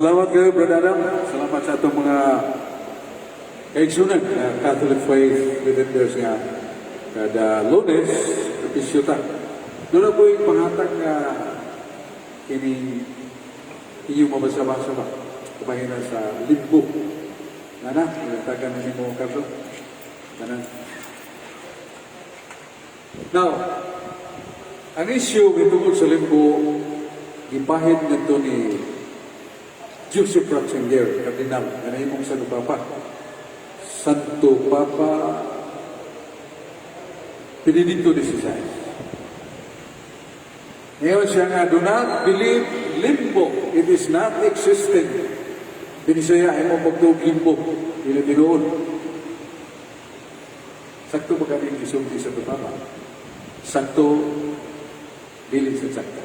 Selamat kayo, Brother Adam. Salamat sa itong mga kaigsunan na Catholic Faith Defenders nga kada Lunes, kapisyo ta. Doon na po yung panghatag na inyong mabasa-basa ba? Kumahinan sa limbo. Nana, nagtagan na mo karso. Nana. Now, ang issue itungkol sa limbo, ipahid na ito ni Joseph Ratzinger, Kardinal, na naimong Santo Papa. Santo Papa Benedicto XVI. Ngayon siya nga, do not believe limbo. It is not existing. Binisaya ay mo pagtog limbo. Tinutinoon. Sakto ba kami isulti sa Santo Papa? Sakto, bilin sa sakto.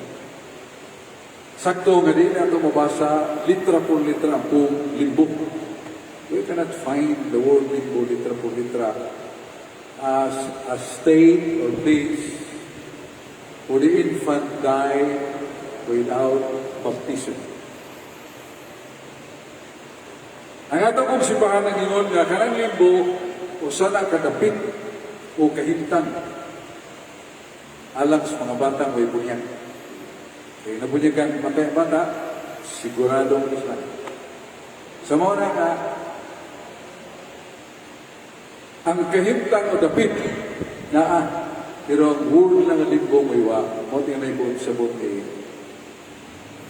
Sakto nga din nato mabasa litra por litra po limbo. We cannot find the word limbo litra por litra as a state or place where the infant died without baptism. Ang ato kong simbahan ng ingon nga kanang limbo o sana kadapit o kahintang alang sa mga batang may bunyag. Kaya nabunyagan matay bata, sigurado ang Islam. Sa mga nga, ang kahimtang o dapit na pero ang word ng limbo may wa, mo tingnan po sa ni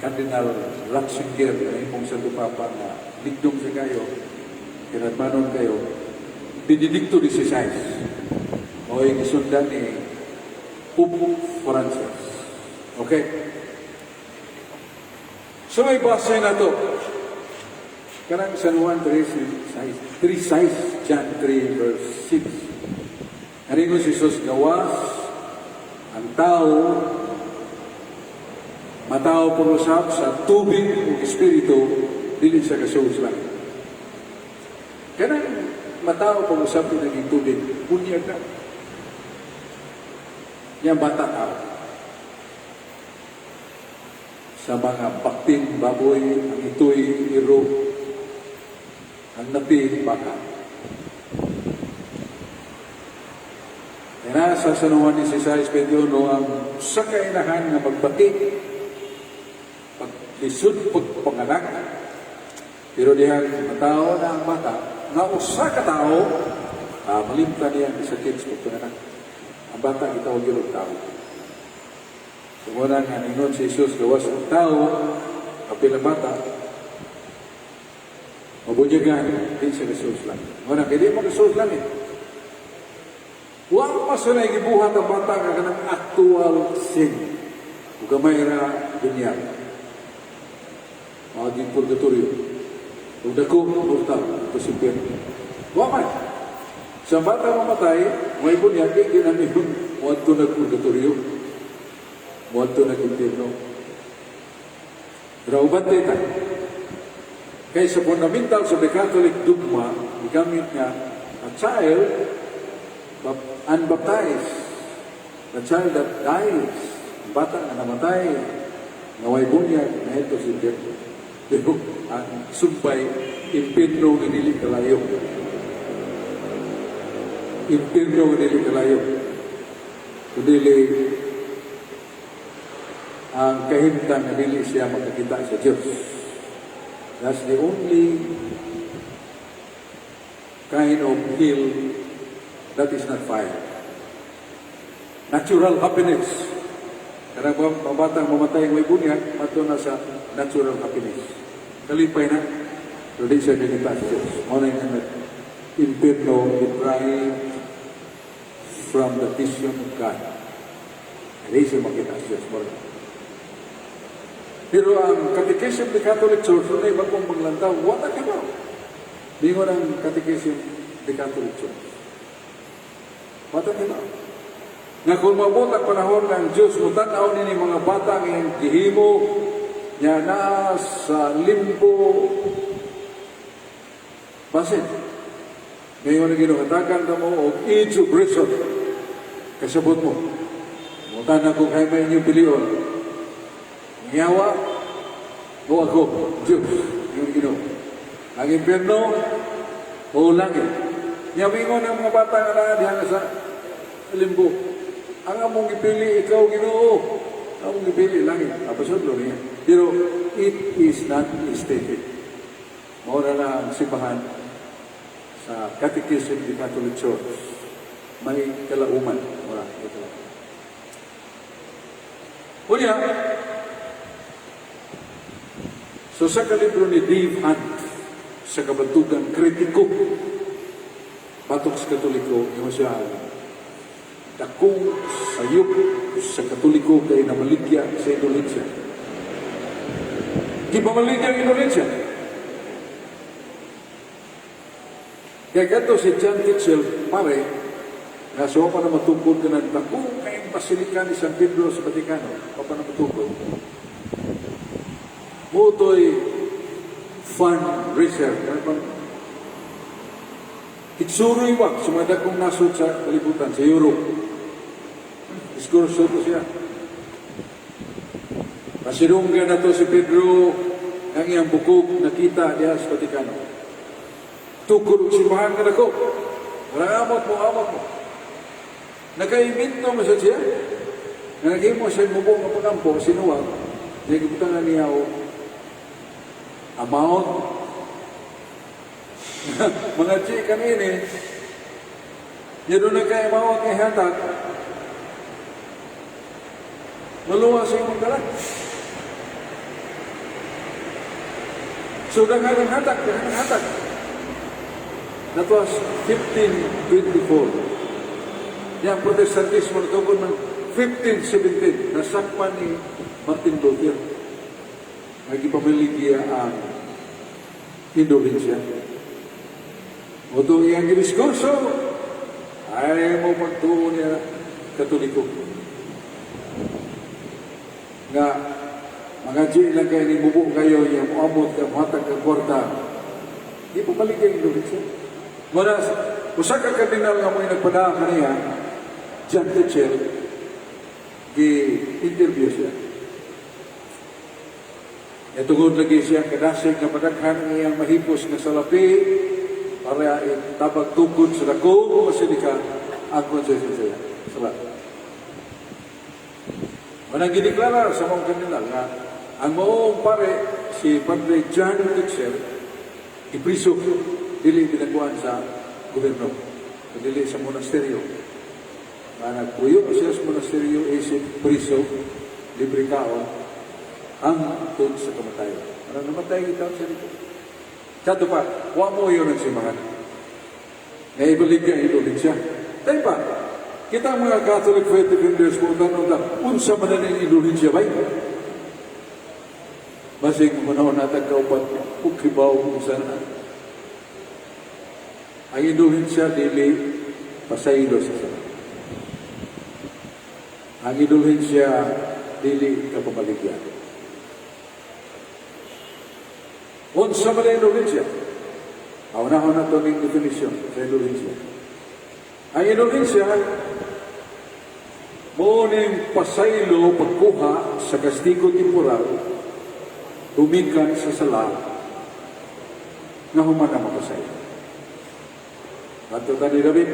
Cardinal Ratzinger, na imong Santo Papa na ligdong sa kayo, kinadmanon kayo, Benedicto XVI, o yung isundan ni Pope Francis. Okay? So may basa na ito. Karang San Juan 3:6, John 3 verse 6. Naringon si Jesus, gawas ang tao, matao pag-usap sa tubig o espiritu, dili sa kasuos lang. Kanang matao pag-usap na naging tubig, bunyag na. Yan bata tao. Sa mga bakting baboy, ang ito'y iro, ang napi, baka. Kaya sa San Juan 16:21, ang sa kainahan na magbati, paglisod, pagpanganak, pero dihan matao na ang bata, nga usa ka tao, malimta niya ang sakit sa pagpanganak. Ang bata, itawag yun ang tao. Sumuna nga ningon si Jesus, gawas ang tao, kapila bata, mabunyagan, di siya kasus lang. Muna, hindi mo kasus lang eh. Huwag pa sa naigibuhat ang bata ka ng actual sin. Kung gamay na dunya. Maging purgatorio. Kung dako, mortal, pasipir. Huwag man. Sa bata mamatay, may bunyag, hindi namin yung huwag ito nag-purgatorio. Muadto na impierno. Pero ubat tayo. Kaya sa fundamental sa the Catholic dogma, igamit nga, a child unbaptized, a child that dies, bata na namatay, naway bunyag, na ito si impierno. Pero ang sumpay, impierno nga nili kalayo. Impierno nga nili kalayo. Kundili, ang kahimtang na dili siya makakita sa Diyos. That's the only kind of hell that is not fire. Natural happiness. Karang pabatang mamatay ang may bunyag, mato na sa natural happiness. Kalipay na, pero di siya nakita sa Diyos. Muna yung impierno deprived from the vision of God. Hindi siya makita sa Diyos. Pero ang Catechism ng Catholic Church, na iba pong maglantaw, wala ka ba? Bingon ang Catechism ng Catholic Church. Wala ka ba? Nga kung mabot ang panahon ng Diyos, mutanaw ni mga bata ng gihimo, niya na sa limbo, basin. Ngayon na ginuhatagan ka mo, o age of reason, kasabot mo. Mutan na kung kayo may inyong piliyon. Ngiyawa, o ako, Diyos. Ang impyerno o langit. Nyawingon ang mga bata nga na diha sa limbo. Ang among ipili, ikaw Ginoo. Ang among ipili, langit. Apasod lo niya. Pero it is not stated. Maura na ang simbahan sa Catechism of the Catholic Church. May kalauman. Maura, may kalauman. Unya, so sa kalibro ni Dave Hunt, sa kabantugan kritiko, patok sa Katoliko, yung siya, dakong sayop sa Katoliko kay namaligya sa Indonesia. Di ba maligya ang Indonesia? Kaya gato si John Kitchell, pare, nasuwa pa na matungkol ka ng dakong kayong basilika ni San Pedro sa Vaticano, pa na matungkol. Muto'y fundraiser. Itsuro'y wak, sumada kong nasod sa kalibutan, sa Europe. Diskurso ko siya. Pasinunggan na to si Pedro, ang iyang bukog nakita diya sa Vaticano. Tukod simbahan ka na ko. Amot mo. Nagkaiminto mo sa siya. Nagkaimin mo siya mubong ng pagampo, sinuwag. Nagkibutangan niya o amount. Mga chikan ini, niya doon nagka-amount ng hatag. Maluwa sa iyong dalag. So, dagang hatag. That was 1524. Yang Protestantismo na tungkol ng 1517. Nasakpan ni Martin Luther. Nagipamiligya ang Indonesia. Oto iyang diskurso ay mo pagtuon niya Katoliko. Nga, mga lang kayo ni bubo kayo, yung muamot ka, muhatag ka kwarta. Di po maligya ang Indonesia. Muna, usa ka kardinal nga mo'y nagpada kaniya, John Kitchell, i-interview siya. Tungod lagi siya kadasig na padaghan ng iyang mahipos na salapi para itabag tukod sa dako masilika ang konsensya siya. Salamat. Manang gideklara sa mga kardinal nga ang maong pare si Padre John Kitchell ipriso dili pinagkuhan sa gobyerno, dili sa monasteryo. Nagpuyo siya sa monasteryo, isip priso, libre kao, ang tun sa kamatayon. Ano namatay itaw sa dito? Kato pa, huwag mo yun ang simahan. Naibalik ka Indonesia. Tayo pa, kita ang mga Catholic faith defenders mo, unsa man na ng Indonesia ba? Masing manahon natin kaupat, pukibaw kung sana. Ang Indonesia dili pasaylo sa sana. Ang Indonesia dili kapabaligyan. Unsa man ang Indonesia? Aunahon na ito ng definition sa Indonesia. Ang Indonesia, muning pasaylo pagkuha sa kastigo temporal, tumikan sa sala, nga human na mapasaylo. At ito ni David,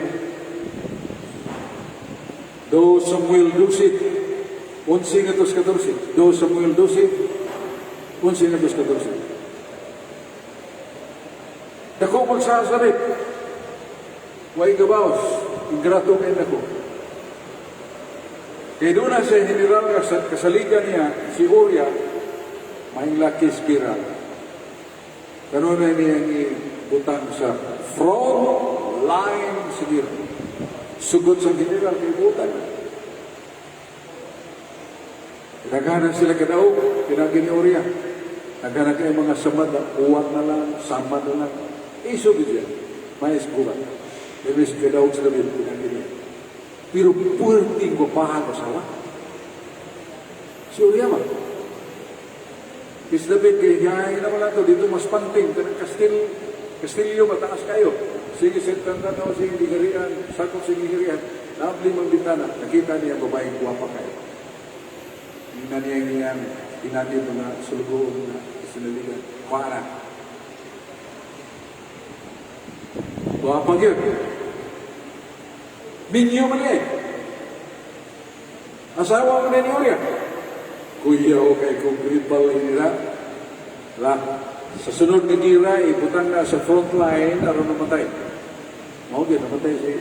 Do Samuel 12, 11-14. Do Samuel 12, 11-14. Dako magsasalit, way gabaos, ingrato kayo na ko. Kaya doon na sa general kasaligan niya, si Uria, may laki spiral. Ganun na niya ibutang sa front line siguro. Sugod sa general kay butang. Naghanan sila kadaog, pinagin ni Uria. Naghanan kayo mga samad na uwat na lang, samad na lang. Isugod siya, may eskuran. May kadaog sa David, pinagin niya. Pero puwerting babahan ko sawa. Si Uria man. Is David, kaya naman lang ito, dito mas panting, kanang Kastilyo, mataas kayo. Sige, sentanda na sige, hirian, sakot sige hirian. Nabli mong bintana, nakita niya babaeng guwapa kayo. Hina niya inatid mga sulugoon na sinaligan. Para. Guwapa yun. Minyo man eh. Asawa mo na ni Uriah. Kuya o kay kung gripal nila. Lah, sa sunod na gira, ibutang na sa front line, aron namatay. Mao din, namatay si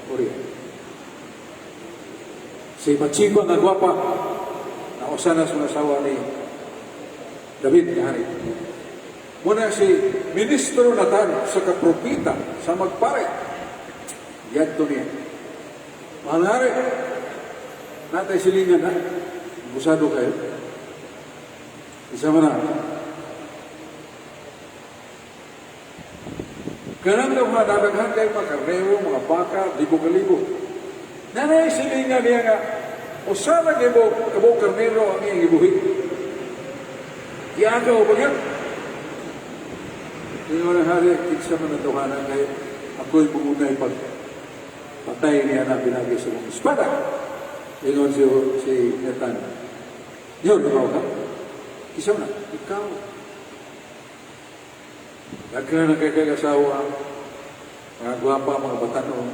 Uriah. Si Bathsheba nga gwapa, nausa na sa asawa ni David na hari. Muna si Ministro Nathan sa kapropita sa magpare. Yadto niya. Mahal hari, natay silingan na. Busado kayo. Isa man na. Kanang daw mga dadaghan kayo, mga karnero, mga baka, libo-kalibo. Nanay silingan niya nga, usara kayo kabo karnero ang iyong ibuhi. Iagaw ba yan? Tingnan na hari, kinsa man ang tuhanan kayo, ako'y pumunay pag patay niya na binagay sa mga espada. Tingnan si Nathan. Yun, ikaw ka? Kisa na, ikaw. Nagka na kayo kag-asawa, mga gwapa, mga batanong.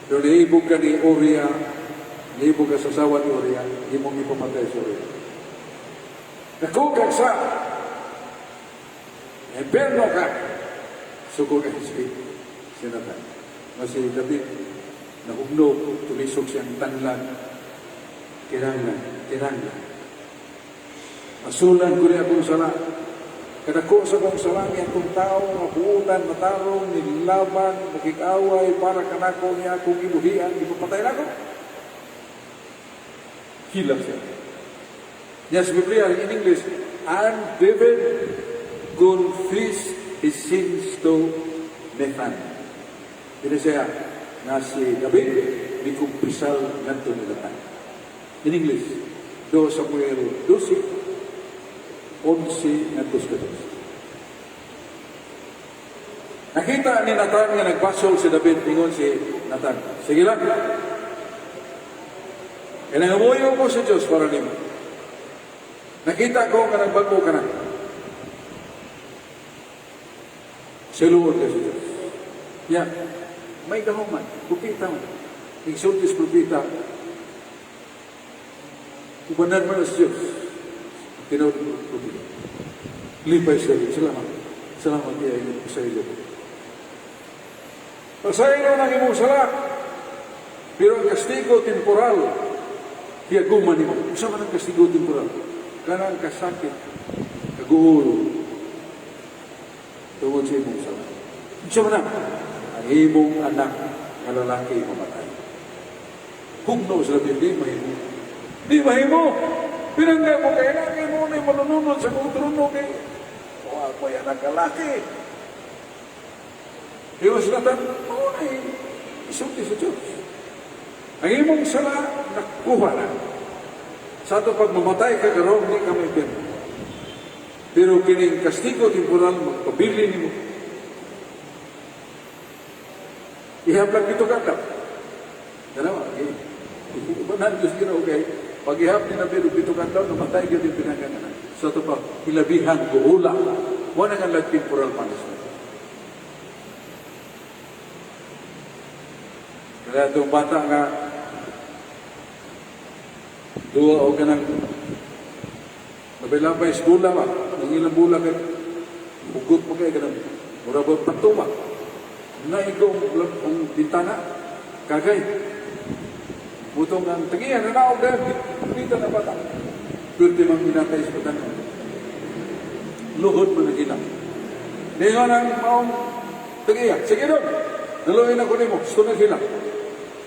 Pero naibog ka ni Uriah, naibog ka sa asawa ni Uriah, hindi mong ipamatay sa Uriah. Nagkukag sa Eberno ka. Suko ka si Nathan. Kasi David, nahugnog, tulisog siyang tanlan. Kinanglan. Masulan ko rin akong sala. Kadako sa kong sala niya akong tao, mabuutan, matarong, nilaban, makikaway, para kanako niya akong ibuhian, ipapatay na ako. Hilap siya. Yes, Biblia in English, and David confessed his sins to Nathan. Ini saya nasi David dikumpisal nanto ni Nathan. In English, 2 Samuel 12, 11 nanto sa 12. Nakita ni Nathan nga nagbasol si David, ingon si Nathan, sige lang. Nangamuyo ko sa Diyos para nimo. Nakita ko nga nagbago ka na. Siluod ka sa Diyos. Yeah. May gahuman. Propita mo. Nagsultis propita. Ubanan mo na sa Diyos. Tinawag mo propita. Lipay sa Diyos. Salamat. Salamat niya sa iyo. Pasaylo ng imong sala. Pero ang kastigo temporal, hiyaguman mo. Isa man ang kastigo temporal. Kanang kasakit, kaguhol, tungod sa imong sala. Isa man ang imong anak na lalaki mamatay. Hugno sa labi, di mahimo. Di mahimo! Pinanggay mo kay laki mo na manununod sa kutrono kay o ako yan ang kalaki. Iwas natin, oo na isulti sa Diyos. Ang imong sala, nakuha na. Sa ito pag mamatay ka karoon, hindi ka may pera. Pero kining kastigo temporal, magpabili ni mo. Ihaplag ito kakap. Dalawa, ibanan Diyos gina, okay. Pag ihap ni Nabi, ito kakap, namatay ka din pinagananan. Sa ito pag hilabihan, guhula. Wala nga lang temporal punishment. Kaya itong bata nga, duwa o ka ng nabilabay skula ba? Nang ilang bulan kayo, hugot mo kayo ka ng murabot patuma. Naigong ang bintana, kagay. Butong ang tagiyan, nanaog dahil, dito na bata. Pwede mang minatay sa batan. Luhod mo na kita. Ngayon ang maong tagiyan, sige doon, naluhin ako ni mo, gusto na sila.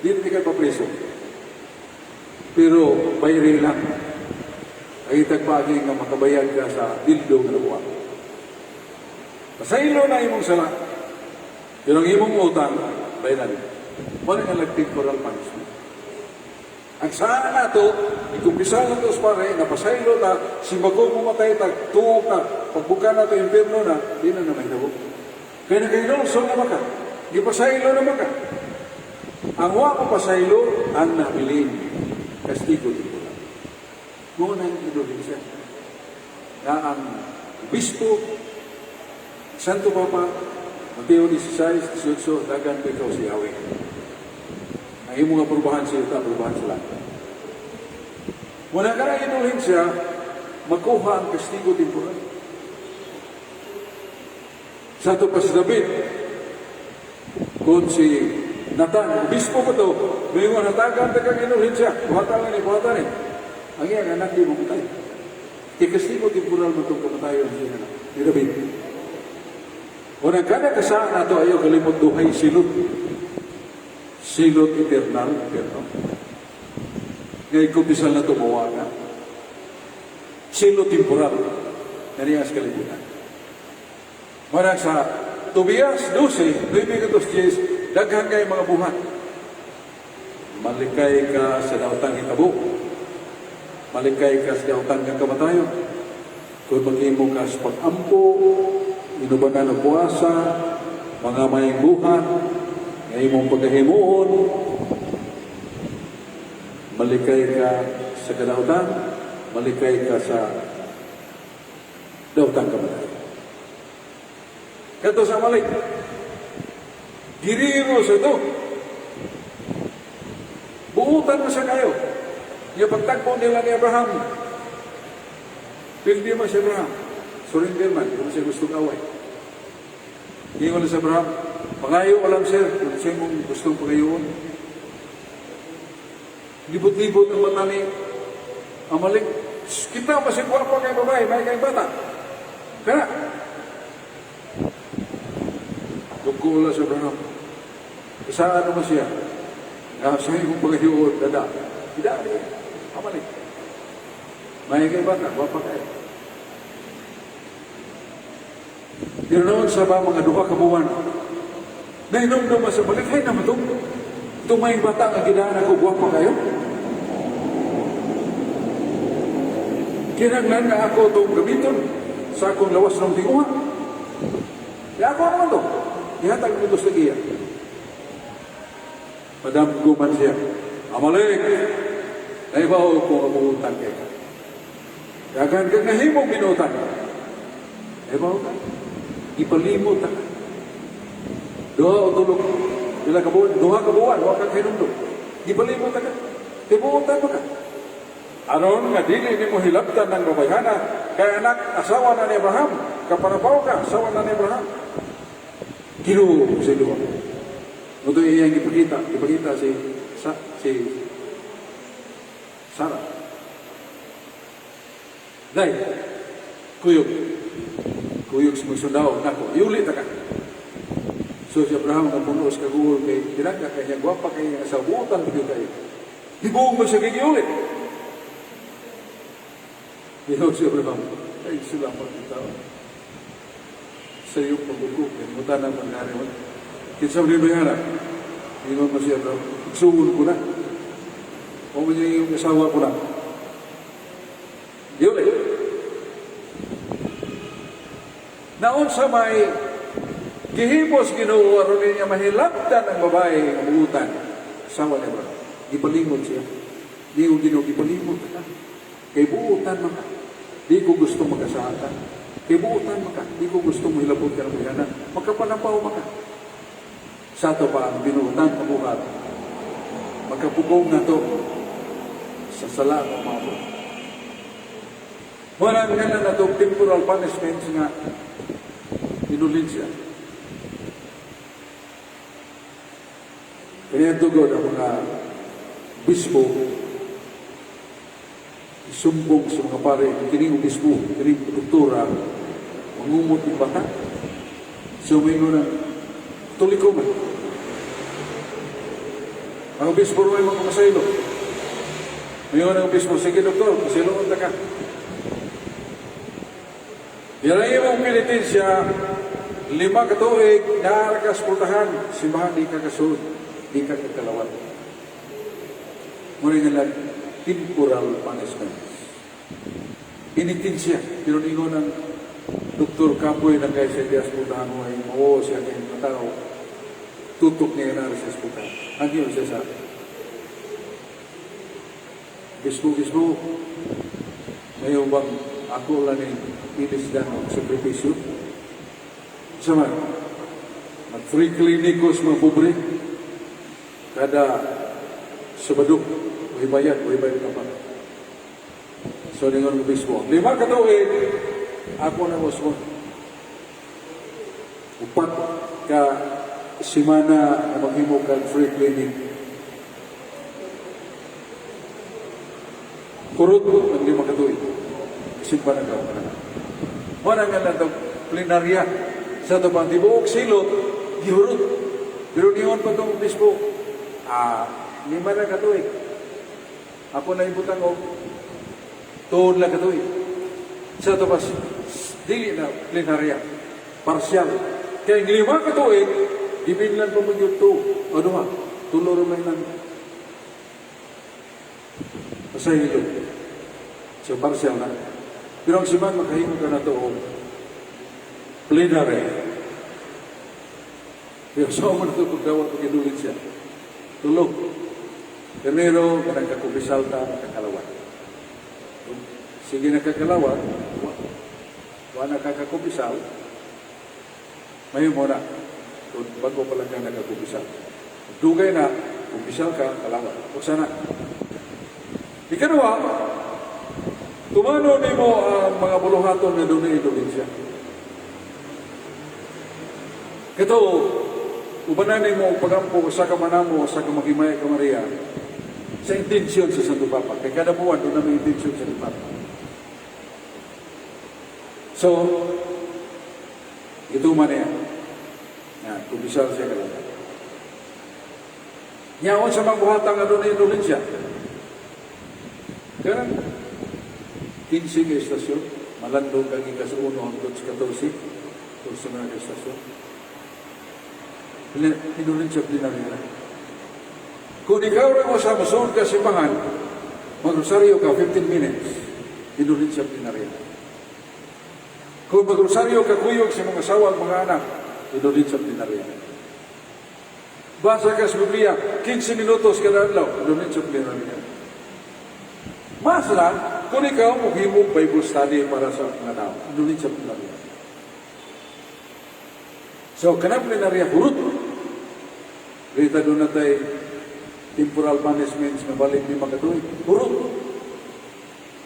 Dito di kayo papreso. Pero bayri lang. Ay tagpagi nga makabayag ka sa dildo ng buwan. Pasaylo na imong sala. Pero ang imong utang, bayaran. Wala nga temporal punishment. Ang saan na ito, ikumpisa na ito sa pare, napasaylo na, si bagong mamatay, tagtuog na, pagbuka na ito, impirno na, di na naman nabok. Kaya nagkailonsol na maka. Di pasaylo na maka. Ang wako pasaylo, ang nabilin. Kastigo dito lang. Muna ang Indonesia na ang bispo, Santo Papa, Mateo 16:18, dagan ko ikaw si Yahweh. Ang imo nga perubahan sa ita, perubahan sila. Muna ka na inulhin siya, makuha ang kastigo temporal. Sa ito pa si David, kung si Nathan, obispo ko ito, may mga natagan, tagang inulhin siya, buhatan ni. Ang iyang anak di mamatay. Kastigo temporal mo itong kamatayon siya ni David. Unang kada kasaan na ito, ayaw kalimot duhay silot. Silot eternal, ngayon kumpisal na tumawa na. Silot temporal, naniyas kalimutan. Marang sa Tobias 12, 9-10, daghang kay mga buhat. Malikay ka sa daotang hitabo. Malikay ka sa daotang ng kamatayon. Kung mag-imo ka sa pag-ampo, inubanan ng puwasa, mga mayang buhat, ngayon mong pagkahimuon, malikay ka sa kadautan, malikay ka sa dautang kamatayon. Kato sa malik, giriro sa ito. Buutan mo siya kayo. Yung pagtagpo nila ni Abraham, pildi mo si Abraham, surrender man, kung siya gustong away. Hingon na sa Abraham, pangayo ko lang sir, kung siya mong gustong pangayoon. Libot-libot ang mata ni Amalek. Kita masih pa kay babae, may kay bata. Kaya, tugkula sa Abraham. Saan naman siya? Sa iyong pangayoon, dada. Tidak ada, Amalek. May kay bata, wapa kayo. Ganoon sa ba mga duha ka buwan. Nainom sa balik, hay naman ito. Tumayang bata ang ginaan ako, guwapa kayo. Kinanglan na ako itong gamiton sa akong lawas ng tinguha. Kaya ako naman ito. Ihatag ko ito sa iya. Madam guman siya. Amalek, naibaw ko mabuhutan kayo. Dagan kang nahimong binutan. Naibaw ka. Ipalimot ka. Duha o tulog. Duha ka buwan. Huwag kang hinundog. Ipalimot ka. Ibuutan mo ka. Aron nga dili ni mo hilabtan ng babayhana, kaya anak, asawa na ni Abraham, kapanabaw ka, asawa na ni Abraham. Kinuha sa luwa. Ito iyang ipakita si Sarah. Day, kuyog sa magsundaw, nako, iulit ka. So si Abraham na puno sa kagugol kay tinaga kanya, gwapa kaya sa buutan bigyo kayo. Hibuong mo siya kikiulit. Ihaw si Abraham, ay salamat ito. Sa iyong pagbuko, kaya na mangyari mo. Kinsa mo rin bayara, ihaw mo si Abraham, iksuhon ko na. O mo niya yung asawa ko na. Iulit. Naon sa may gihimos Ginoo aron niya mahilabtan ang babae ng buutan. Asawa ni Abraham. Ipalimod siya. Di ko Ginoo, ipalimod ka. Kay buutan mo ka. Di ko gusto mag-asahan ka. Kay buutan mo ka. Di ko gusto mo hilabot ka ng buyanan. Magkapanampaw mo ka. Sa ito pa ang binuutan pabuhat. Magkapugong na to sa sala ng mga bro. Walang nga na ito temporal punishment nga inulin siya. Kaya tugod ang mga bispo sumbong sa mga pare, kining obispo, kining doktora, mangumot ng bata. So may nga tuloy ko man. Ang obispo rin mga masaylo. May nga obispo, sige doktor, masaylo ang taka. Yan ang imong penitensya, 5 katuig, naarakas pultahan, simbahan, di ka kasunod, di ka kakalawat. Muna nga lang, temporal punishment. Inintensya, pero ningon ng Dr. Kapoy ng kay Sedias pultahan mo ay oo siya kayong matao. Tutok niya na sa pultahan. Ang yun siya sa Bispo, ngayon bang ako lang yung pinisdan ng sakripisyo? Sama, free klinikos mga pobre. Kada subadok, bayad ka pa. So, ningon ko bismo. 5 katuig, ako na usmo. Upat ka simana na maghimo kag free clinic. Kurot ko ang 5 katuig. Simpa na ka. Wala nga lang itong plenarya. Sa ito pang tibuok silot, gihurot. Pero niyon pa itong bispo. 5 na katuig. Ako na ibutang o tuon lang katuig. Sa ito pa, dili na plenarya. Parsyal. Kaya ang 5 katuig, ibinlan pa mo yung o duha, tuloro may lang. Masaya nito. So, parsyal na. Pero ang siman, makahimo ka na ito o plenary. Pero sa mo na ito pagdawat pag-inulit siya. Tulog. Pero, kanang kakupisal ta, nakakalawat. Sige nakakalawat, wala nakakakupisal, may mo na. Kung bago pa lang ka nakakupisal. Dugay na, kupisal ka, kalawat. O sana. Ikalawa, tumano ni mo ang mga buluhaton na doon na Indonesia. Ito, ubanan ni mo pagampo sa kamanamo, sa kamagimay ka Maria, sa intensyon sa Santo Papa. Kaya kada buwan, doon na may intensyon sa Santo Papa. So, ito man yan. Kumisal siya kalawat. Nyawon sa mga buhatang na doon na Indonesia. Kaya 15 nga estasyon, malandong kang ikasuno hanggang sa 14, kung sa mga estasyon. Indonesia plinarya. Kung ikaw rin mo sa masunod ka simbahan, mag-rosaryo ka 15 minutes, Indonesia plinarya. Kung mag-rosaryo ka kuyog sa mga asawa at mga anak, Indonesia plinarya. Basa ka sa Biblia, 15 minutos kada adlaw, Indonesia plinarya. Mas lang, kung ikaw maghimong Bible study para sa mga tao, Indonesia plinarya. So, kanang plinarya, hurot. Rita doon na tayo, temporal punishments na balik ni Magatuloy. Hurot.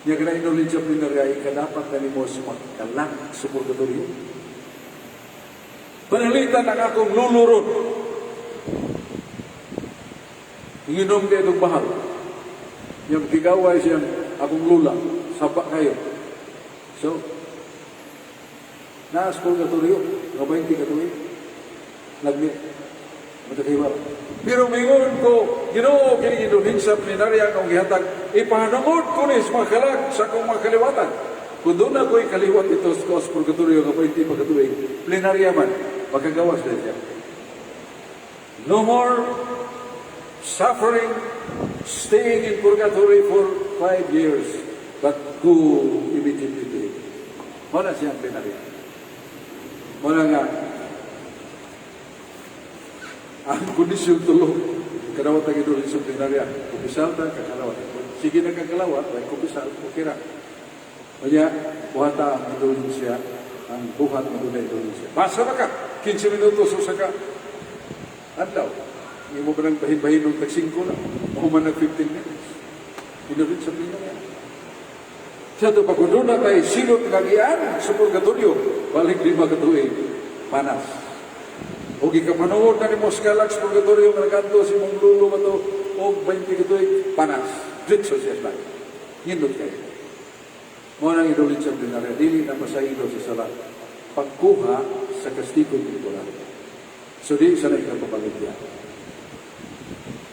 Niya ka na Indonesia plinarya, ikadapat na ni mo sa magkalak sa purgatorio. Panalitan ang akong luluron. Inginom ka itong bahal. Yung kigaway siyang akong lula. Sapa kayo. So, naas purgatorio, 20 katuig. Nagmit. Matakiwa. Pero mingon ko, Ginoo kini Indonesia plenarya kong gihatag, ipahanungod ko ni sa mga kalag sa akong mga kaliwatan. Kung doon ako'y kaliwat ito sa purgatorio, 20 pagkatuig, plenarya man, magkagawas na siya. No more suffering, staying in purgatory for 5 years, but go immediately to it. Muna siyang plenarya. Muna nga, ang kondisyon tulog, kalawat ang Indonesia plenarya, kupisal ta, kakalawat. Sige na kakalawat, ay kupisal, kukira. Kaya, buhata ang Indonesia, ang buhat ng Indonesia. Basa na ka, 15 minutos o saka, andaw, hindi mo ba nang bahin-bahin ng tag-5 na, o man nag 15 minutes. Indonesia plenarya. Sa ito, pag doon na tayo, silot ngagian sa purgatorio, balik 5 katuig, panas. O gikapanood na ni Moscalax purgatorio ng kanto si mong lulo ba ito o 20 katuig, panas. Dritso siya lang. Hindot kayo. Muna ang idolit sa plenarya, dili na masahilo sa salat. Pagkuha sa kastigo temporal. So di sa na ikapabaligya.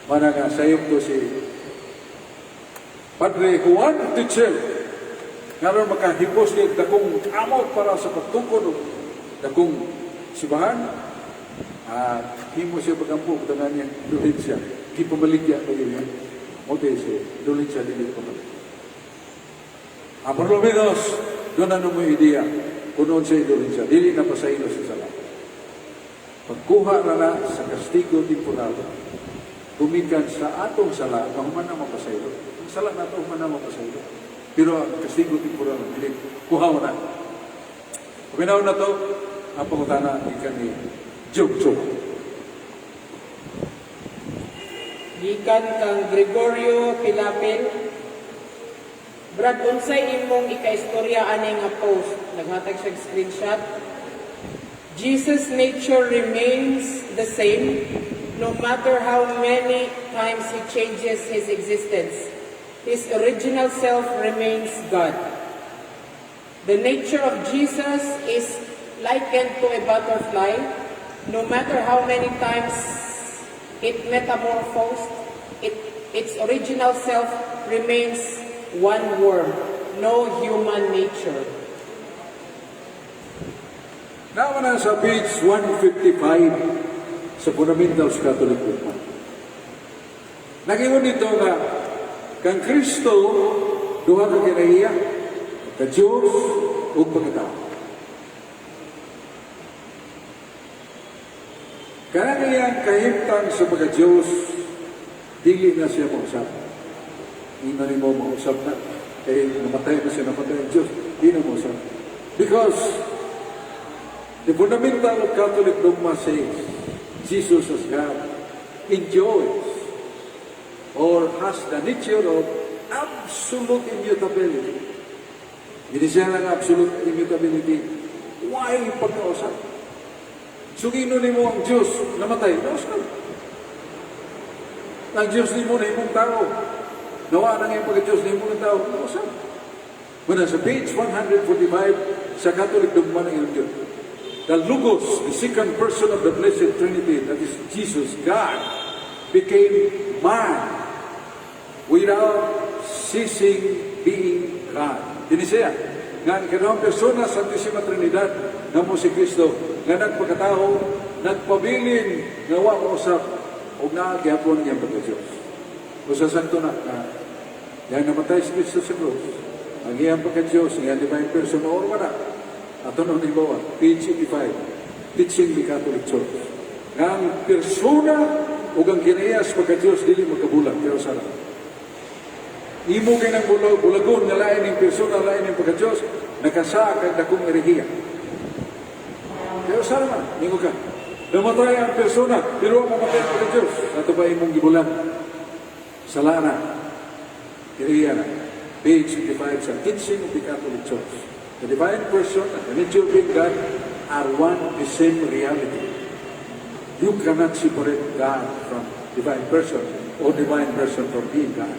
Muna nga sayop to si Padre Juan Tichel. Ngayon makahipos niya dakong amot para sa pagtungkod dakong sibahan. Himo siya pagampo, tangan niya, dulit siya. Di pamaligya pa yun yan. Mote siya, dulit siya, dili pamaligya. Por lo menos, doon na mo idea, kung noon siya dulit siya, dili na pasahilo sa sala. Pagkuha na sa kastigo temporal, gumikan sa atong sala, mahuman na mapasahilo. Ang sala na ito, human na mapasahilo. Pero ang kastigo temporal, dili, kuha mo na. Paginaw na ito, ang pangutana, ikan ni Joke. Gikan kang Gregorio Pilapil. Brad, unsay imong ika-istorya ani nga post? Naghatag siya screenshot. Jesus' nature remains the same no matter how many times he changes his existence. His original self remains God. The nature of Jesus is likened to a butterfly. No matter how many times it metamorphosed, its original self remains one worm, no human nature. Naman na sa page 155 sa Fundamentals Catholic Movement. Nagingon dito nga, kang Kristo, duha ka kinaiya, ka Diyos, o pagkatao. Kanang iyang kahimtang sa pagka-Diyos, dili na siya mausap. Hindi na rin mo mausap na. Kaya namatay na siya, namatay ang Diyos. Hindi na mausap. Because the fundamental Catholic dogma says Jesus as God enjoys or has the nature of absolute immutability. Hindi siya lang absolute immutability. Why pagkausap? Sugino ni mo ang Diyos namatay. Nausap. Ang Diyos ni mo na imong tao. Nawa na ngayon pagka-Diyos ni imong tao. Nausap. Muna sa page 145 sa Catholic dogma ng iyong Diyos. The Logos, the second person of the Blessed Trinity, that is Jesus, God, became man without ceasing being God. Dini siya, nga ang kanawang persona sa Santisima Trinidad, nga mo si Kristo, nga nagpagkatao, nagpabilin, nga wa mausap, o naagyapon niyang pagka-Diyos. O sa santo na, yan namatay si Kristo sa krus, ang iyang pagka-Diyos, ang iyang divine person, maorwa na. Ato nung ibawa, page 85, teaching the Catholic Church. Ang persona o ang kinayas pagka-Diyos, dili magkabulag, pero sana. Imo kayo ng bulagon, nga lain ng persona, lain ng pagka-Diyos, nakasa kag dakong erihiya. Pero sana man, ningo ka. Namatay ang persona, pero ang mamatay ang pagka-Diyos. Ato ba imong gibulan? Sala na. Erihiya na. Page 85 sa teaching of the Catholic Church. The divine person and the nature of being God are one the same reality. You cannot separate God from divine person or divine person from being God.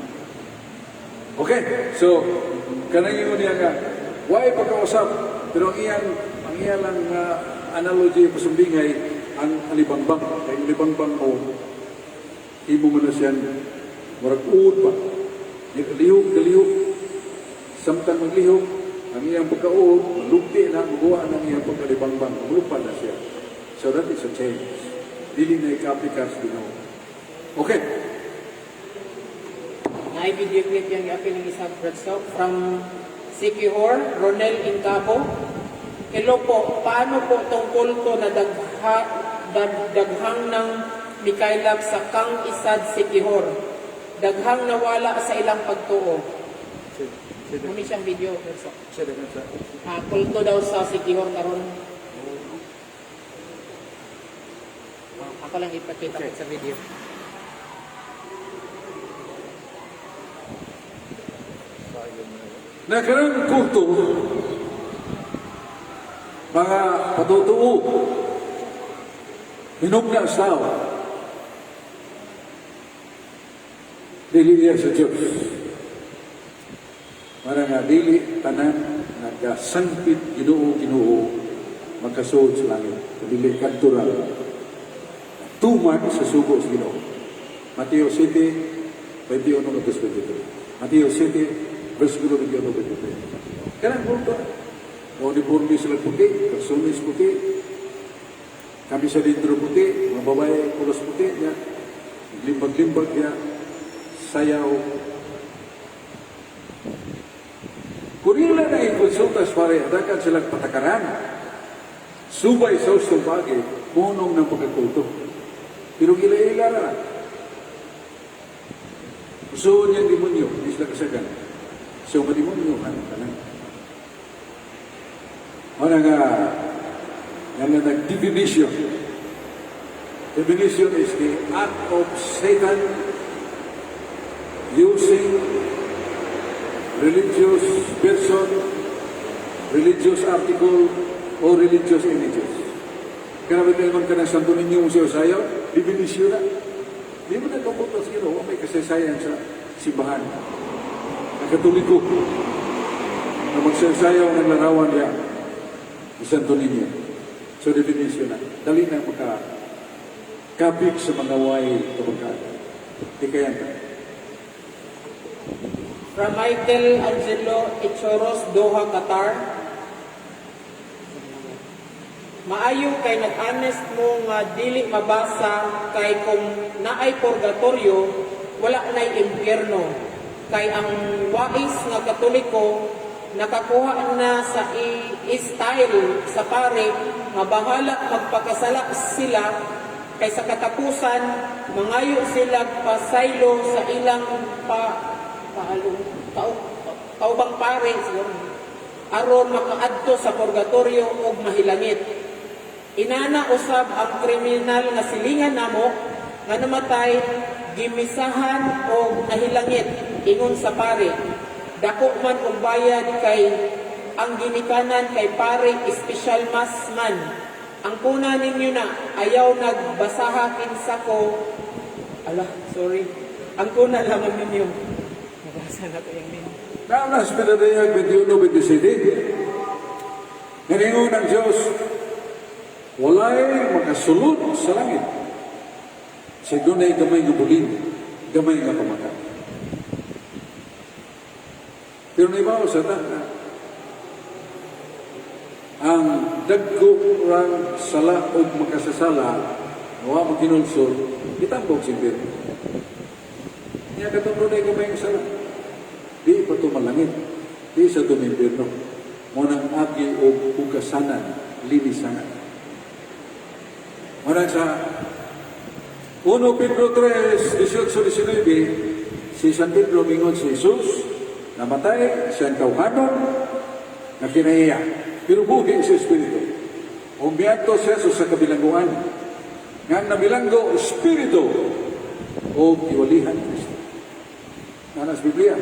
Okay, so kanang yun niya nga, why pagkausap? Pero ang iyang lang analogy o pasumbingay ang alibangbang. Kaya alibangbang mo, imo mo na siya marag uod pa. Galihog, samtang maglihog, ang iyang pagkaon, malugti na, magawa ng iyang pagkalibangbang, malupad na siya. So that is a change. Dili na ika-applikas ginawa. Okay. Na-video clip yung i-appeal ng isang Bradstock from Sikihor, Ronel Incabo. Hello po, paano po itong kulto na daghang ng Mikailab sa Kang Isad, Sikihor? Daghang nawala sa ilang pagtuo. Muni siyang video. Kulto daw sa Sikihor karon. Ako lang ipakita sa video. Nakarang kulto, mga patutuo, hinugna sa tao, dili sa Diyos. Para nga dili tanan nagkasampit Ginoo magkasuod sa langit. Dili kantural. Tuman sa sugo sa Ginoo. Mateo 7, 21 hanggang 23. Mateo 7, verse 1 hanggang 23. Kanang kulto. Uniforme sila puti, personis puti, kami sa dintro puti, mga babae pulos puti, niya, limbag-limbag niya, sayaw. Kurila na ikonsultas para adakan silang patakaran. Subay sa usong pagi, punong ng pagkakulto. Pero ila-ila na. Gusto niyang demonyo, hindi sila kasagan. So, madimonyo, ano ka lang. Ano nga, yan na nag-divination. Divination is the act of Satan using religious person, religious article, or religious images. Kaya naman ka ng Santo Niño Museo sayo, divinisyon na. Di mo na kapunta sa Ginoo, may kasaysayan sa simbahan. Ang Katoliko, na magsasayaw ng larawan niya, ni Santo Niño. So divinisyon na. Dali na makakapit sa mga way kapagkaan. Di kaya na. From Michael Angelo Echoros, Doha, Qatar. Maayo kay nag-honest mo nga dili mabasa kay kung naay purgatorio, wala na'y impyerno. Kay ang wais nga Katoliko nakakuha na sa style sa pare nga bahala magpakasala sila kay sa katapusan mangayo sila pasaylo sa ilang kaubang pare aron makaadto sa purgatorio ug mahilangit. Inana usab ang kriminal nga silingan namo nga namatay gimisahan o nahilangit ingon sa pare. Dako man og bayad kay ang ginikanan kay pare espesyal mas man. Ang kuna ninyo na ayaw nagbasaha kinsa ko. Sorry. Ang kuna lamang ninyo. Nabasa na ko yung ninyo. Nalas pinadayag 21-27. Nganingon ng Diyos, walay makasulod sa langit. Sa dunay gamay nga bulin, gamay nga pamakan. Pero naibaw sa tahan, ang dagko rang sala o makasasala, nawa magkinulsol, itambog si Pero. Niya katong dunay gamay nga sala. Di pa ito malangit. Di sa dumimpirno. Munang agi o hugasanan, linisanan. Munang sa 1 Pedro 3, 18-19, si San Pedro mingon si Jesus, namatay, siyang tawhanon, na kinaiya. Pero buhi si Espiritu. Umiyanto siya sa kabilangguan. Nga nabilanggo, Espiritu, o iwalihan Kristo. Nanas Biblia,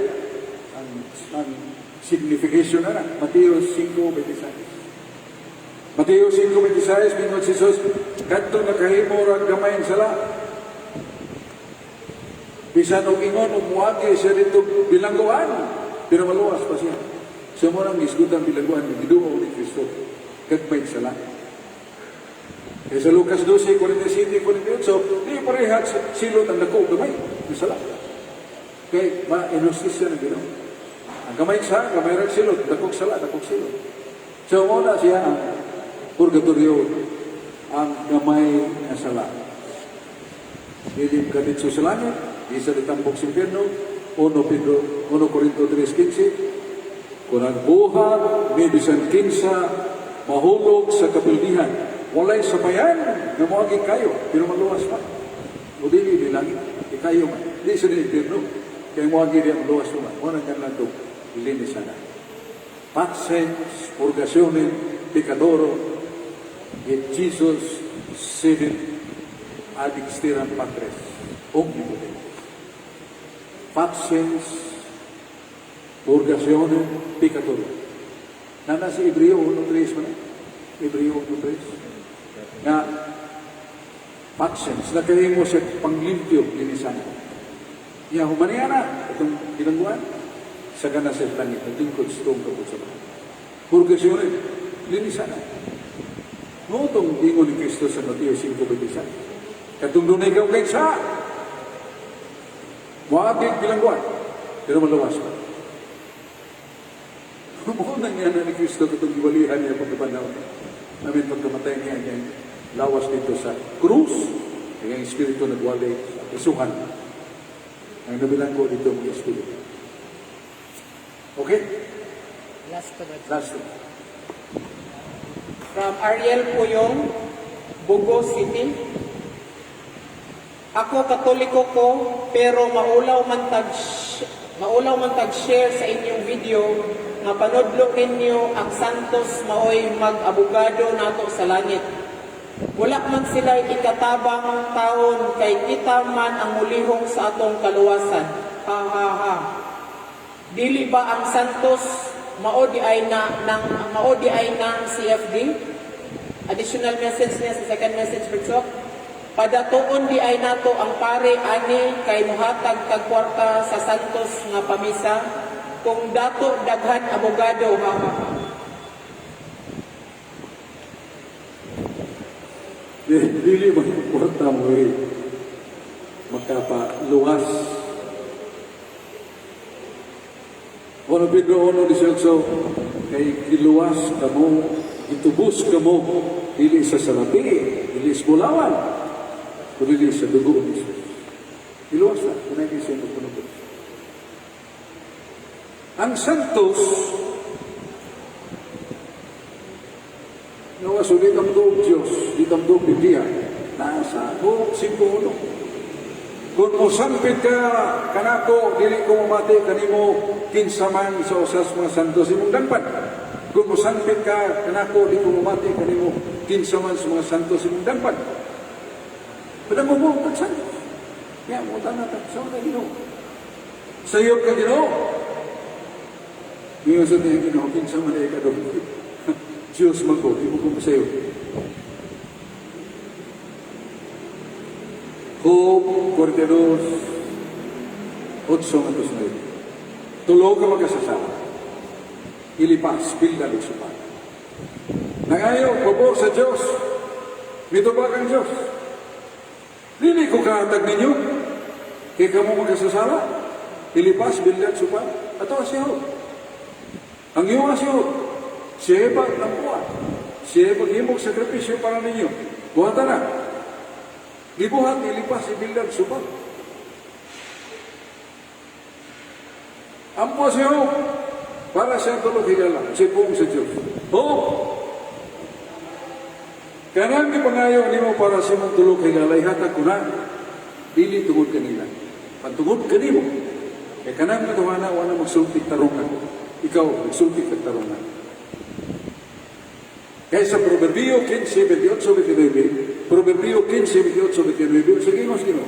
ang signification na Mateo 5:26. Mateo 5:26, mingon si Jesus, kadto nakahimo ra gamay sala. Bisan og ingon og muagi siya dito bilangguan, pero maluwas pa siya. So mo nang gisgutan bilangguan ni Ginoo ni Kristo. Gagmay sala. Kaya sa Lucas 12:47-48, di parehat silot ang dako gamay ni sala. Kay ma-inustisya na Ginoo. Ang gamay sa, gamay rin silot, dakog sala, dakog silot. So, muna siya ang purgatorio, ang gamay na sala. Hindi kaditso sa langit, isa ditambok sa impyerno, 1 Corinto 3:15, kung nagbuhat, may bisan kinsa, mahulog sa kapildihan, walay sabayan, na muaging kayo, pero maluwas pa. O di langit, ikayo man. Di sa impyerno, kaya muaging di ang maluwas pa. Muna nga lang ito. Linis sana. Patsens, purgaciones, pecadoro, et Jesus sedit ad exteram patres, omnipotentes. Patsens, purgaciones, pecadoro. Nana si Hebreo 1:3 man. Hebreo 1:3. Na patsens, nakahimo siya panglimpyo, linisan. Ya, humaniya na, itong ginangguan. Sa ganas sa langit, naglingkod stong kapot sa bahay. Purgasyon rin, linisan na. Notong ingon ni Kristo sa Mateo 5:26. Katong dunay ikaw kay sa muagig bilangguan, pero malawas pa. Muna niya na ni Kristo katong iwalihan niya pagkapanaw. Namin pagkamatay niya niya lawas dito sa krus, kaya ang Espiritu nagwalay sa isuhan. Ang nabilanggo dito ang Espiritu. Okay? Last one. Last one. From Ariel Puyong, Bugo City. Ako Katoliko ko, pero maulaw man tag-share sa inyong video nga panudlo ninyo ang santos maoy mag-abogado nato sa langit. Wala man sila ikatabang taon kay kita man ang mulihong sa atong kaluwasan. Ha ha ha. Dili ba ang Santos maodi ay ng CFD? Additional message niya sa second message Britsok. Padatuon di ay nato ang pare ani kay muhatag kag kwarta sa Santos nga pamisa kung dato daghan abogado ha ha ha. Dili magporta mo makapaluwas. Ono Pedro 1:18 kay giluwas kamo, itubos kamo dili sa salapi, dili sa bulawan, kundi sa dugo ni Jesus. Giluwas na, kunay siya magpunod. Ang Santos nawa sulit ang doog Diyos, di ang doog Biblia, nasa buong simpulo. Kung musampit ka kanako, dili ko mamati kanimo kinsaman sa usas mga santos imong dampan. Kung musampit ka kanako, di ko mamati kanimo kinsaman sa mga santos imong dampan. Padang mo buong santos. Kaya mo tanong, saan ka Ginoo? Sayop ka Ginoo? Ngayon sa niya Ginoo, kinsaman na ikadong. Diyos magko, ibo ko sa iyo. Job 42:8-9. Tulog ka magkasasama. Ilipas, bilda ng supat. Nangayo, pabor sa Diyos. Mitubag ang Diyos. Dili ko kahatag ninyo. Kaya ka mo magkasasama. Ilipas, bilda ng supat. Ato asihod. Ang iyong asihod. Siya ba ng buwan? Siya maghimog sakripisyo para ninyo. Buhatan na. Dibuhat, ilipas, ibildag, subag. Ampo siya para siya tulog higala. Siya buong sa Diyos. Kanang ipangayaw ni mo para siya mong tulog higala. Ihatag ko na. Dili tungod kanila. Pantungod kanimo. Kaya kanang nagawana, wala magsultik tarungan. Ikaw, magsultik at tarungan. Kaya sa Proverbio 15:28-29, Proverbio 15:28-29, sige mo.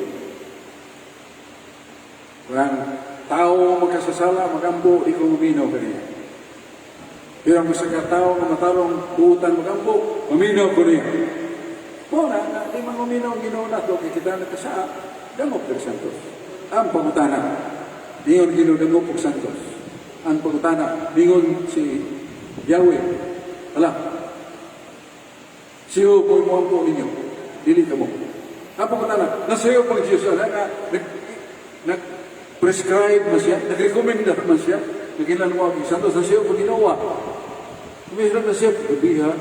Ang tao magkasasala, magambo, ikaw uminaw kanina. Pero ang isang tao na matarong buutan magambo, uminaw ko niya. Muna, di man uminaw ang Ginoo na ito, kikita na kasa, dangop ng Santos. Ang pangutana, ningon Ginoo dangop ng Santos. Ang pangutana, ningon si Yahweh. Alam, siyo po mo po ninyo, dili ka mo. Apa ko na, nasayo pang Diyos, nag-prescribe man siya, nag-recommend man siya, nag-inanwag yung Santos, nasayo pang ginawa. Umihiram na siya, gabi ha,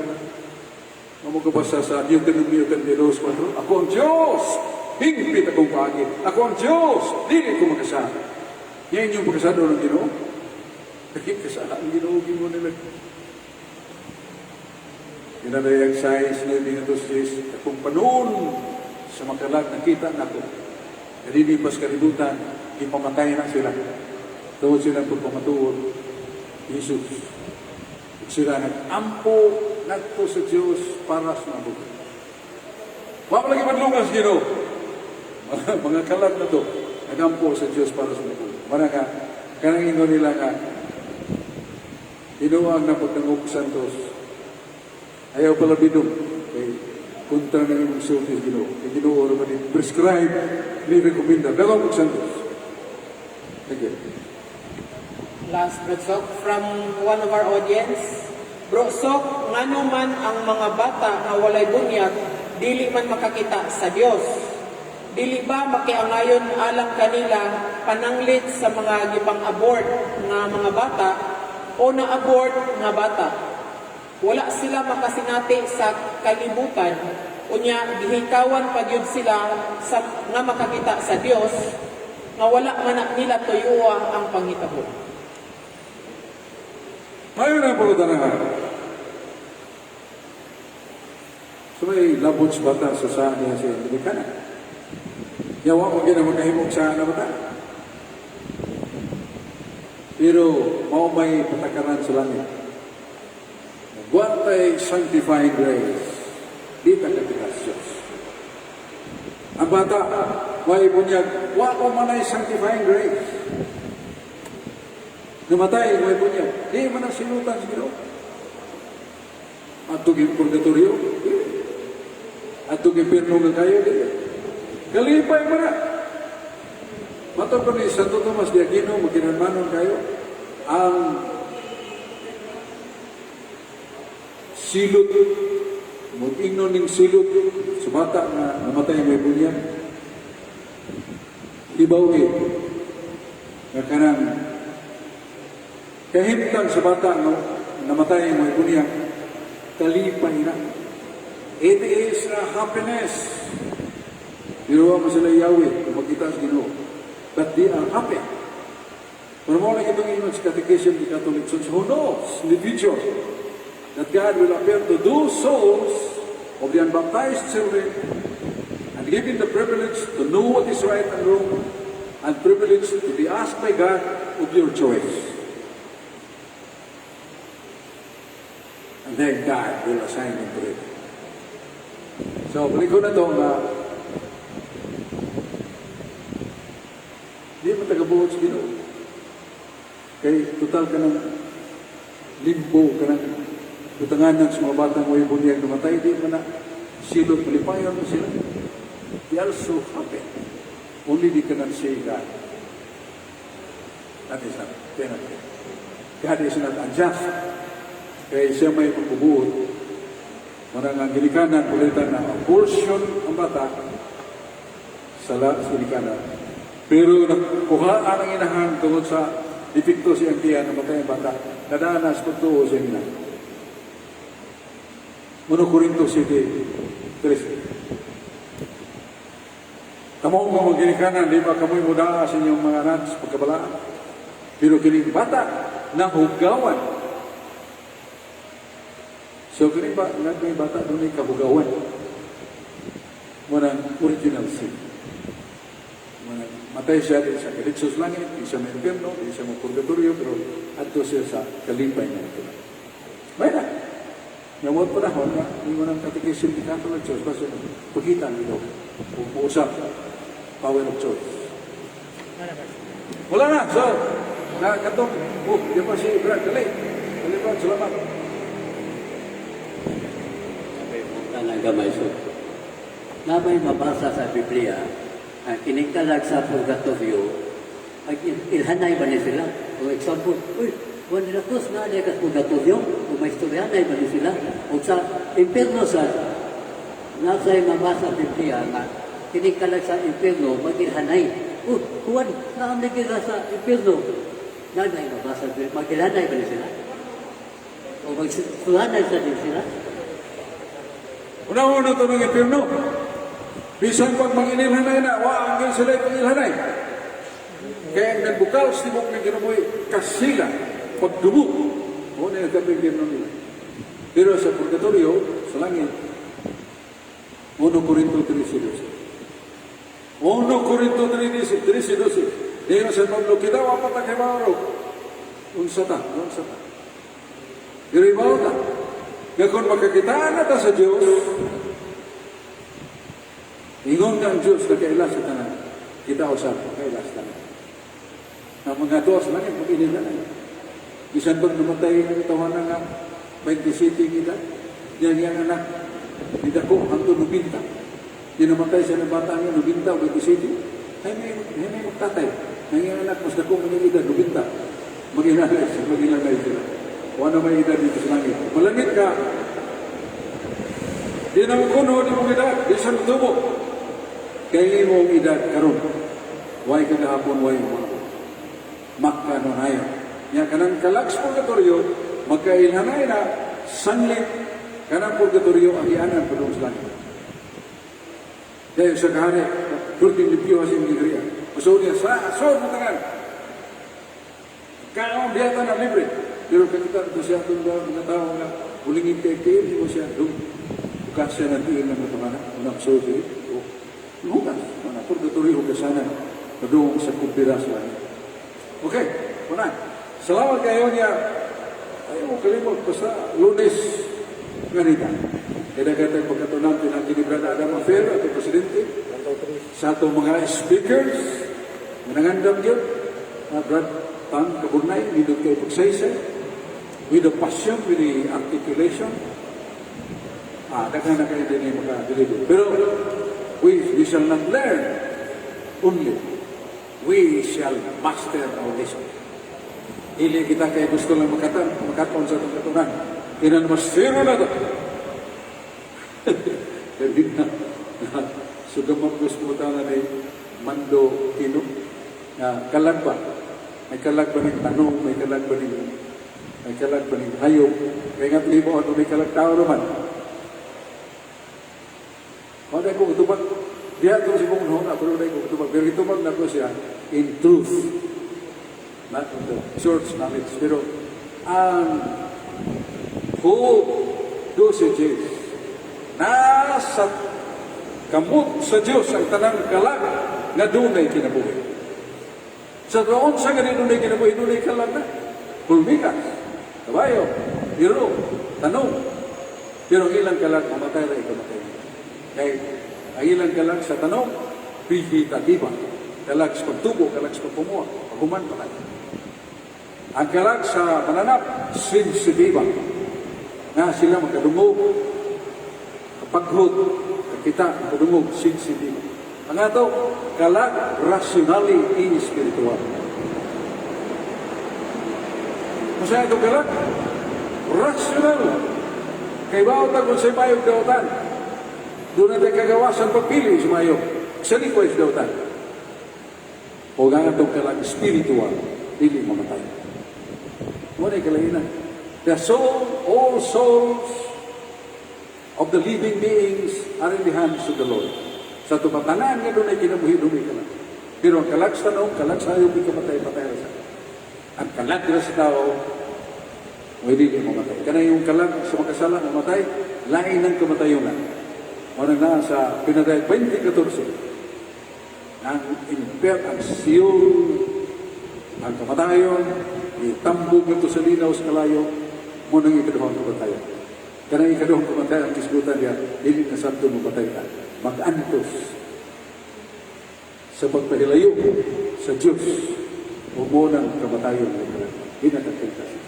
mamagkabasa sa Deuteronomio 32:4, ako ang Diyos, hingpit akong pagi, ako ang Diyos, dili ko magkasala. Yan yung pagkasala ng Ginoo. Kasala ang Ginoo nila. Inalay ang size na dinatos akong panon sa makalag nakita na ako. Nalilipas kalibutan, ipamatay na sila. Tawad sila kung pamatuon, Jesus. Sila nag-ampo nagpo sa Diyos para sa mga buhay. Wala lagi madlungas, Ginoo. Mga kalag na to, nag-ampo sa Diyos para sa mga buhay. Mana ka, kanang ingo nila ka, inuwag na pagdangog Santos, ayaw pala bidong kay kontra ng imong sulti Ginoo. Kay Ginoo naman din prescribe ni recommenda. Dalaw mo Santos. Thank you. Last Brotsok from one of our audience. Brotsok, ngano man ang mga bata nga walay bunyag, dili man makakita sa Dios. Dili ba makiangayon alang kanila pananglit sa mga gipang-abort nga mga bata o na-abort nga bata? Wala sila makasinati sa kalibutan, unya gihikawan pa gyud sila sa nga makakita sa Dios, nga wala man nila tuyuwa ang panghitabo. Mayon ang pagutanahan. So may labot sa bata sa saan niya siya Dominicana. Yawa ko gina magkahimog sa bata. Pero may patakaran sa langit. What a sanctifying grace. di tagatigas Diyos. Ang bata, way bunyag, wa ko manay sanctifying grace. Namatay, way bunyag, di man ang sinutan sa Ginoo. At tuging purgatorio, at tuging pirno nga kayo, di. Kalipay mo na. Matod pa ni Santo Tomas de Aquino, makinanmanon kayo, ang silot, mag-ingnon ng silot, sa bata na namatay may bunyag, ibaw na kanang kahimtang sa bata na namatay may bunyag, kalipay na. It is a happiness. Diruwa mo sila Yahweh, kung magkita sa Ginoo. But they are happy. Pero mo lang itong ingon sa Catechism of the Catholic Church, who knows in the future that God will appear to those souls of the unbaptized children and give them the privilege to know what is right and wrong and privilege to be asked by God of your choice. And then God will assign them to it. So, balik ko na ito na di mo tagabuhot sa Ginoo. Kaya total ka ng limbo, ka ng tutanganan sa mga batang may bunyag namatay, di mo na silot, malipayon mo sila. They are so happy. Only they cannot say God. That is not penalty. God is not unjust. Kaya siya may pagbubuhot. Marang ang ginikanan, kulitan na abortion ang bata sa ginikanan. Pero nakuhaan ang inahan tungkol sa depikto siyang tiyan na matay ang bata, nadanas pagtuo siya ina. Mano Corinto 7:13. Kamong mga ginikanan, di ba kamoy muda sa inyong mga anak sa pagkabalaan? Pero kining bata, nahugawan. So kining ba, may bata doon ay kahugawan. Munang original sin. Matay siya din sa kalitsos langit, di siya may impyerno, di siya may purgatorio, pero ato siya sa kalipay na ito. May na. Nawag pa na ho, hindi mo ng Catechism of the Catholic Church, kasi pagkita nito, uusap, power of choice. Wala na, so, nakatong, di ba si Brad, dali, Brad, salamat. Sabi mo ka ng gamay so. Na may mabasa sa Biblia, ang kinikalag sa purgatorio, ay ilhanay ba niya sila? For example, kung nilatos na niya ka purgatorio, kung may istoryanay ba niya sila? O sa impierno sa, nasa mabasa sa Biblia nga, kinikalag sa impierno, mag-ilhanay. Kuwan, naan nagkira sa impierno? Nanay mabasa sa Biblia, mag-ilhanay ba niya sila? O mag-ilhanay sa din sila? Una-una ito ng impyerno. Bisan pag mag-inilhanay na, hanggang sila itong ilhanay. Kaya ang nagbukal, sibok ng ginamoy, kasila, pagdubok. O na yung kapigyan ng nila. Pero sa purgatorio, sa langit, 1 Corinto 13:12. 1 Corinto 13:12. Ngayon sa Pablo, kita wapat na kay Mauro. Unsa ta. Pero ibaw ta. Nga kung magkakitaan na ta sa Diyos, ingon ng Diyos na kailas sa tanan, kita usap, kailas tanan. Na mga tuwas lang yung pag-inila na yun. Bisan pag namatay ng tawanan nga, 27 kita, yan yung anak, hindi ko, hangtong 90. Yung namatay siya ng bata niya, 90 o 27. Ay may magtatay. Ang yung anak, mas dako mga edad, 90. Mag-inalay sila. O ano may edad dito sa langit. Malangit ka, di na mo kuno, di mo edad, di sa tubo. Kaya mo edad karon, way kagahapon, way mo. Magkanunay. Nga kanang kalags purgatorio, magkailhanay na sanlit kanang purgatorio ang ianan pa doon sa langit. Dahil sa kahari, dulting lipiyo hasim ligriya. Maso niya, saan mo tangan? Kaong diyata na libre. Pero kanita ito siya itong mga tao na ulingin kay di mo siya doon. Bukas siya nantiin ng matamana, unang sosi. Bukas, mga purgatorio ka sana, doon sa kumpiras lang. Okay, una. Salamat kayo niya. Ayaw mo kalimot, basta Lunes, ganita. Kaya katay pagkatunan, pinakinibrad na Adam Affair, ato presidente, sa atong mga speakers, manangandam yun, Brad Tan Kaburnay, nindot kayo pagsaysay, with the passion, with the articulation, daghan na kayo din yung makadeliver. Pero, we shall not learn only. We shall master our lesson. Ili kita kayo gusto lang makaton sa itong katunan. Inanmasiro na ito. Jadi na, sudah gusto na ni Mando Tino, kalag ba? May kalag ba ng tanong, may kalag ba ng hayop, kaya nga libo ano may kalag tao naman. Kaya kung utubag, diya ito si Bong Hong, ako rin kung utubag, pero itubag na ko siya in truth, not in the church knowledge, pero ang hope dosages nasa kamot sa Diyos ang tanang kalag na dunay kinabuhi. Sa doon sa ganito dunay kinabuhi, dunay kalag na. Pulmikas, kabayo, biro, tanong. Pero ang ilang kalag, mamatay na ikamatay. Kaya ang ilang kalag sa tanong, vegetativa. Kalag sa pagtubo, kalag sa pagpumuha, paghuman pa lang. Ang kalag sa mananap, sensitiva. Na sila magkadungog, paghod, kita, kadungog, sensitive. Ang ato, kalag, rationally, spiritual. Masaya ito kalag, rational. Kay bawat na kung sa mayog daotan, doon natin kagawasan pagpili sa mayog. Sa likwa sa daotan. O nga itong kalag, spiritual, hindi mamatay. Muna yung kalahinan. The soul, all souls, of the living beings are in the hands of the Lord. Sa tumatanan nga doon ay kinabuhi-dumi ka lang. Pero ang kalag sa tanong, kalag sa ayaw, patay sa. Ang kalag na sa tao, hindi ka mamatay. Kana yung kalag sa makasala, mamatay, lain ng kamatayon na. Wala na sa pinaday 2014. Ang ang siyol, ang kamatayon, itambog nito sa linaw sa kalayo, muna ng ikaduhang kamatayon. Karena ikaduhang kumatay ang kisgutan niya, hindi na santo mapatay ka. Mag-antos sa pagpahilayo sa Diyos o munang kamatayon ng kalan. Hindi na kakita siya.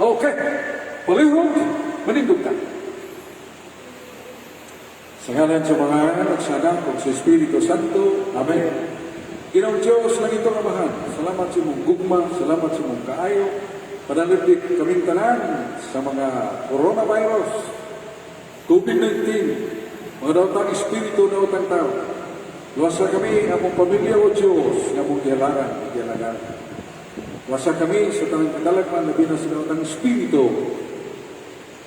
Okay, palihog, manindog ka. Sa ngalan sa mga anak, sa anak, sa Espiritu Santo, Amen. Ginoong Diyos, nang itong amahan, salamat sa mong gugma, salamat sa mong kaayo, panalipik kaming tanan sa mga coronavirus, COVID-19, mga daotang espiritu na utang tao. Luwasa kami among pamilya o Diyos nga mong gialaran, gialagan. Luwasa kami sa tanang kadalagman na binas sa daotang espiritu.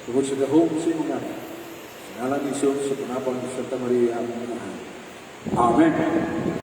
Tungkol sa gahong sa imong anak. Sa ngalan ni Jesus, sa panapang ni Santa Maria, Amen.